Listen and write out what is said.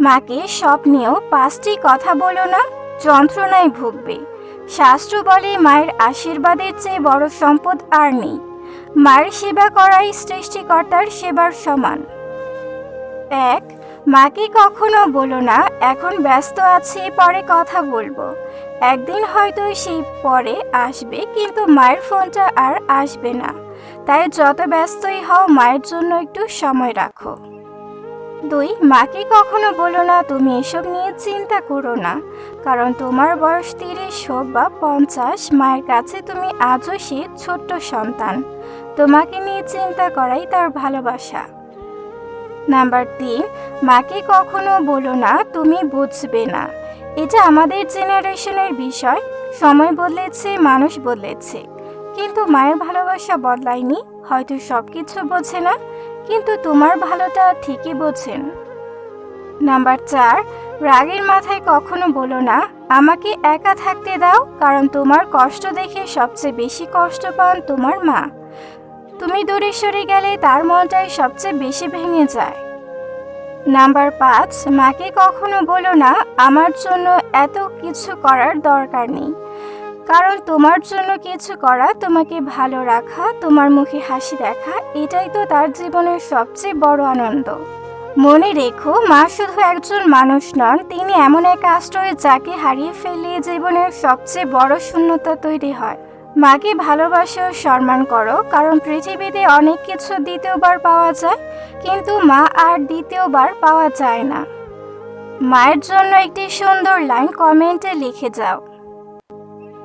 মাকে স্বপ্নেও 5টি কথা বলো না, যন্ত্রণায় ভুগবে। শাস্ত্র বলে মায়ের আশীর্বাদের চেয়ে বড় সম্পদ আর নেই। মায়ের সেবা করাই সৃষ্টিকর্তার সেবার সমান। 1. মাকে কখনো বলো না এখন ব্যস্ত আছি, পরে কথা বলবো। একদিন হয়তো সেই পরে আসবে, কিন্তু মায়ের ফোনটা আর আসবে না। তাই যত ব্যস্তই হও মায়ের জন্য একটু সময় রাখো। 2. মাকে কখনো বলো না তুমি এসব নিয়ে চিন্তা করো না, কারণ তোমার বয়স 30 হোক বা 50, মায়ের কাছে তুমি আজও সে ছোট্ট সন্তান। তোমাকে নিয়ে চিন্তা করাই তার ভালোবাসা। নাম্বার 3, মাকে কখনো বলো না তুমি বুঝবে না। এটা আমাদের জেনারেশনের বিষয়। সময় বদলেছে, মানুষ বদলেছে, কিন্তু মায়ের ভালোবাসা বদলায়নি। হয়তো সবকিছু বোঝে না, কিন্তু তোমার ভালোটা ঠিকই বোঝেন। নাম্বার 4, রাগের মাথায় কখনো বলো না আমাকে একা থাকতে দাও, কারণ তোমার কষ্ট দেখে সবচেয়ে বেশি কষ্ট পান তোমার মা। তুমি দূরে সরে গেলে তার মনটাই সবচেয়ে বেশি ভেঙে যায়। নাম্বার 5, মাকে কখনো বলো না আমার জন্য এত কিছু করার দরকার নেই, কারণ তোমার জন্য কিছু করা, তোমাকে ভালো রাখা, তোমার মুখে হাসি দেখা, এটাই তো তার জীবনের সবচেয়ে বড় আনন্দ। মনে রেখো, মা শুধু একজন মানুষ নন, তিনি এমন এক আশ্রয় যাকে হারিয়ে ফেললে জীবনের সবচেয়ে বড় শূন্যতা তৈরি হয়। মাকে ভালোবাসো, সম্মান করো, কারণ পৃথিবীতে অনেক কিছু দ্বিতীয়বার পাওয়া যায়, কিন্তু মা আর দ্বিতীয়বার পাওয়া যায় না। মায়ের জন্য একটি সুন্দর লাইন কমেন্টে লিখে যাও।